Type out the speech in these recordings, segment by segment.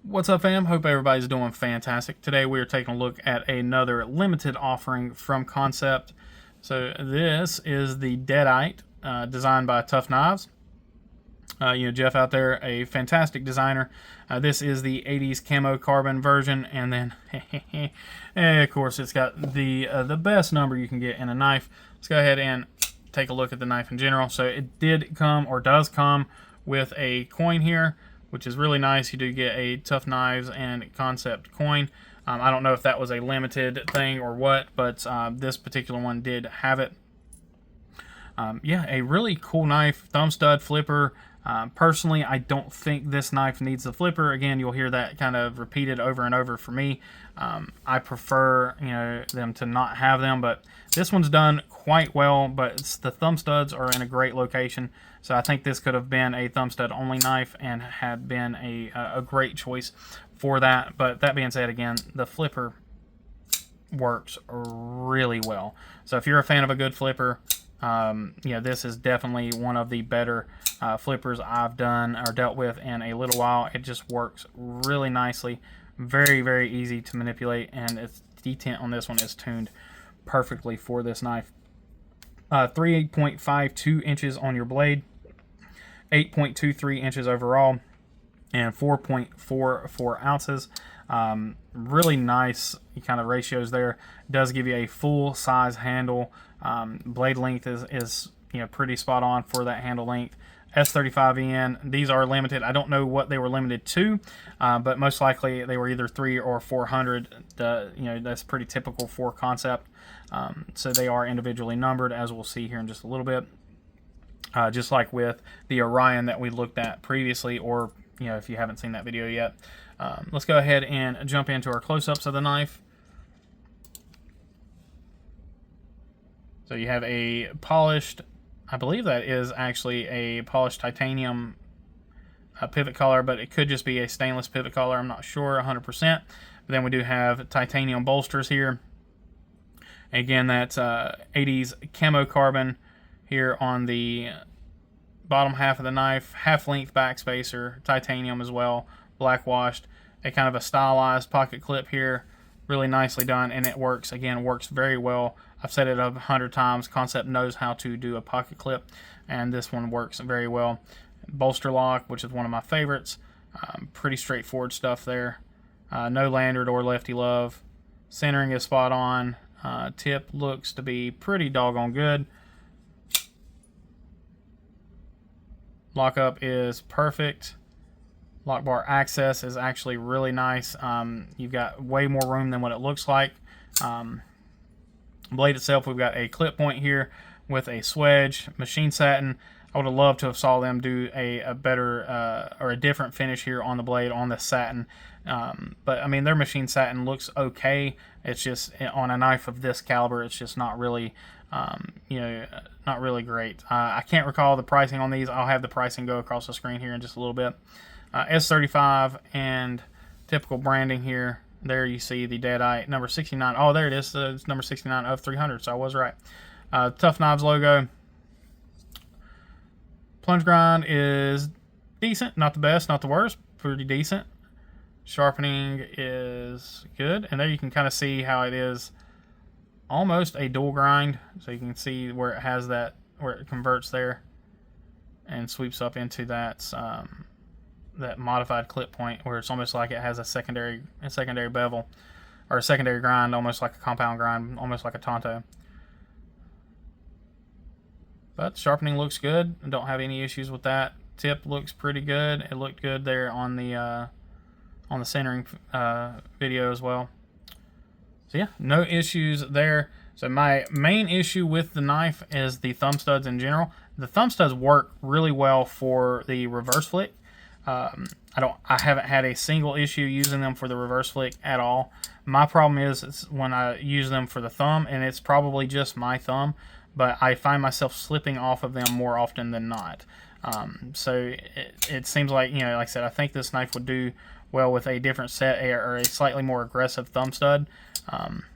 What's up, fam? Hope everybody's doing fantastic. Today we are taking a look at another limited offering from Kansept. So this is the Deadite, designed by Tuff Knives. Jeff out there, a fantastic designer. This is the 80s camo carbon version, and then of course it's got the best number you can get in a knife. Let's go ahead and take a look at the knife in general. So it did come, or does come, with a coin here, which is really nice. You do get a Tuff Knives and Kansept coin. I don't know if that was a limited thing or what, but this particular one did have it. Yeah, a really cool knife, thumb stud flipper. Personally, I don't think this knife needs the flipper. Again, you'll hear that kind of repeated over and over for me. I prefer, them to not have them, but this one's done quite well. But the thumb studs are in a great location, so I think this could have been a thumb stud only knife and had been a great choice for that. But that being said, again, the flipper works really well. So if you're a fan of a good flipper, this is definitely one of the better flippers I've done or dealt with in a little while. It just works really nicely, very, very easy to manipulate, and its detent on this one is tuned perfectly for this knife. 3.52 inches on your blade, 8.23 inches overall, and 4.44 ounces. Really nice kind of ratios there. It does give you a full size handle. Blade length is pretty spot on for that handle length. S35EN, these are limited. I don't know what they were limited to, but most likely they were either 300 or 400. That's pretty typical for Kansept. So they are individually numbered, as we'll see here in just a little bit. Just like with the Orion that we looked at previously, or if you haven't seen that video yet. Let's go ahead and jump into our close-ups of the knife. So you have a polished, I believe that is actually a polished titanium pivot collar, but it could just be a stainless pivot collar. I'm not sure 100%. But then we do have titanium bolsters here. Again, that's 80s camo carbon here on the bottom half of the knife. Half-length backspacer, titanium as well, black washed. A kind of a stylized pocket clip here. Really nicely done, and it works. Again, works very well. I've said it 100 times. Kansept knows how to do a pocket clip, and this one works very well. Bolster lock, which is one of my favorites. Pretty straightforward stuff there. No lanyard or lefty love. Centering is spot on. Tip looks to be pretty doggone good. Lockup is perfect. Lock bar access is actually really nice. You've got way more room than what it looks like. Blade itself, we've got a clip point here with a swedge, machine satin. I would have loved to have saw them do a better or a different finish here on the blade on the satin. But I mean, their machine satin looks okay. It's just on a knife of this caliber, it's just not really, not really great. I can't recall the pricing on these. I'll have the pricing go across the screen here in just a little bit. S35 and typical branding here. There you see the Deadite number 69. Oh, there it is. It's number 69 of 300, so I was right. Tuff Knives logo. Plunge grind is decent. Not the best, not the worst. Pretty decent. Sharpening is good. And there you can kind of see how it is almost a dual grind. So you can see where it has that, where it converts there and sweeps up into that that modified clip point, where it's almost like it has a secondary bevel, or a secondary grind, almost like a compound grind, almost like a Tonto. But sharpening looks good. I don't have any issues with that. Tip looks pretty good. It looked good there on the centering video as well. So yeah, no issues there. So my main issue with the knife is the thumb studs in general. The thumb studs work really well for the reverse flick. I haven't had a single issue using them for the reverse flick at all. My problem is when I use them for the thumb, and it's probably just my thumb, but I find myself slipping off of them more often than not. So it seems like, like I said, I think this knife would do well with a different set or a slightly more aggressive thumb stud.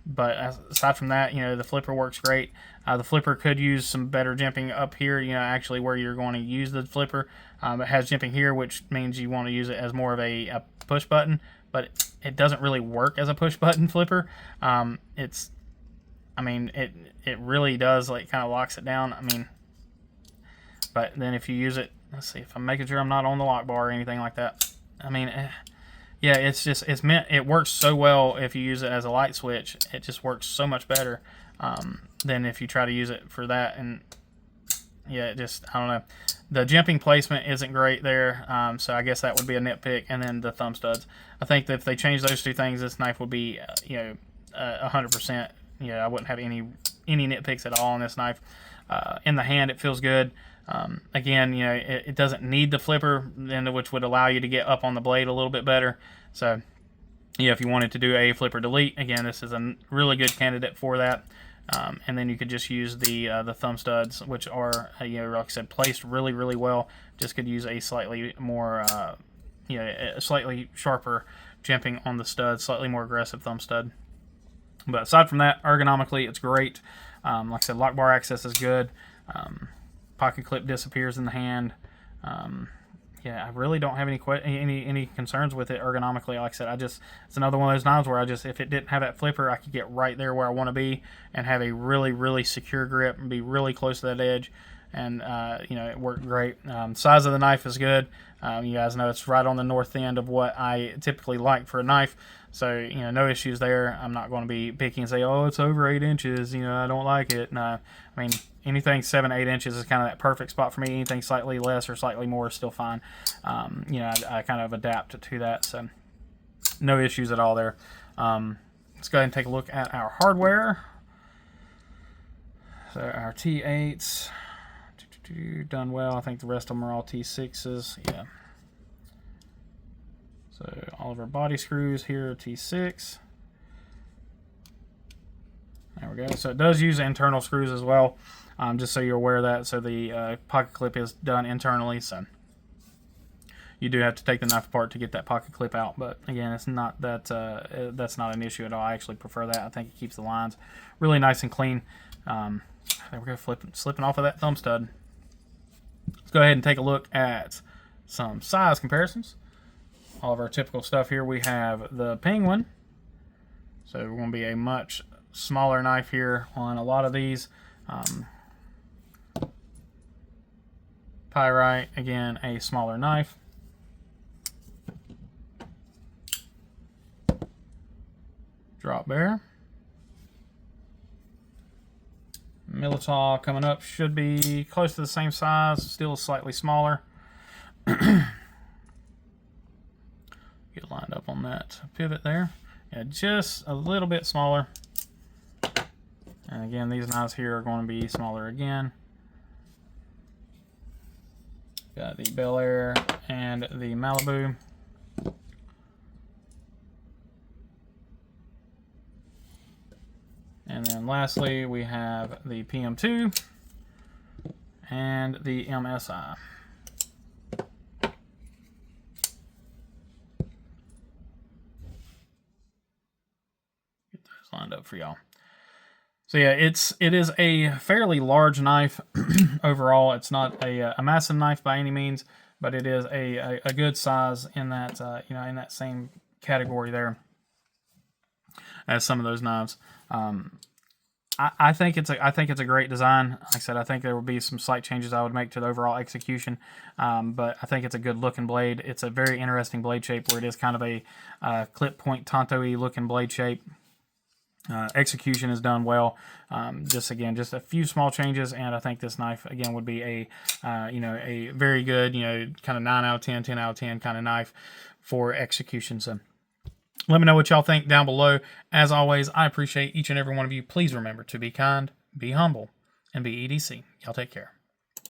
But aside from that, the flipper works great. The flipper could use some better jimping up here, actually where you're going to use the flipper. It has jimping here, which means you want to use it as more of a push button, but it doesn't really work as a push button flipper. I mean, it really does, like, kind of locks it down. I mean, but then if you use it, let's see if I'm making sure I'm not on the lock bar or anything like that. I mean, yeah, it works so well if you use it as a light switch. It just works so much better than if you try to use it for that. And yeah, I don't know. The jimping placement isn't great there, so I guess that would be a nitpick. And then the thumb studs. I think that if they change those two things, this knife would be 100%. I wouldn't have any nitpicks at all on this knife. In the hand, it feels good. Again, it doesn't need the flipper, which would allow you to get up on the blade a little bit better. So, yeah, if you wanted to do a flipper delete, again, this is a really good candidate for that. And then you could just use the thumb studs, which are, like I said, placed really, really well. Just could use a slightly more, a slightly sharper jimping on the stud, slightly more aggressive thumb stud. But aside from that, ergonomically, it's great. Like I said, lock bar access is good. Pocket clip disappears in the hand. I really don't have any concerns with it ergonomically. Like I said, it's another one of those knives where if it didn't have that flipper, I could get right there where I want to be and have a really, really secure grip and be really close to that edge. And it worked great. Size of the knife is good. You guys know it's right on the north end of what I typically like for a knife. So, no issues there. I'm not going to be picky and say, oh, it's over 8 inches. I don't like it. No, I mean, anything 7-8 inches is kind of that perfect spot for me. Anything slightly less or slightly more is still fine. I kind of adapt to that. So, no issues at all there. Let's go ahead and take a look at our hardware. So, our T8s. Done well. I think the rest of them are all T6s. Yeah. So all of our body screws here are T6. There we go. So it does use internal screws as well, just so you're aware of that. So the pocket clip is done internally, so you do have to take the knife apart to get that pocket clip out. But again, it's not that that's not an issue at all. I actually prefer that. I think it keeps the lines really nice and clean. There we go, slipping off of that thumb stud. Let's go ahead and take a look at some size comparisons. All of our typical stuff here. We have the Penguin. So we're going to be a much smaller knife here on a lot of these. Pyrite, again, a smaller knife. Drop Bear. Militao coming up should be close to the same size, still slightly smaller. Get lined up on that pivot there. Yeah, just a little bit smaller. And again, these knives here are going to be smaller again. Got the Bel Air and the Malibu. And then lastly, we have the PM2 and the MSI. Get those lined up for y'all. So yeah, it is a fairly large knife overall. It's not a massive knife by any means, but it is a good size in that in that same category there as some of those knives. I think it's a great design. Like I said, I think there will be some slight changes I would make to the overall execution, but I think it's a good looking blade. It's a very interesting blade shape where it is kind of a clip point Tonto-y looking blade shape. Execution is done well. Just a few small changes, and I think this knife again would be a very good kind of 9 out of 10, 10 out of 10 kind of knife for execution. So let me know what y'all think down below. As always, I appreciate each and every one of you. Please remember to be kind, be humble, and be EDC. Y'all take care.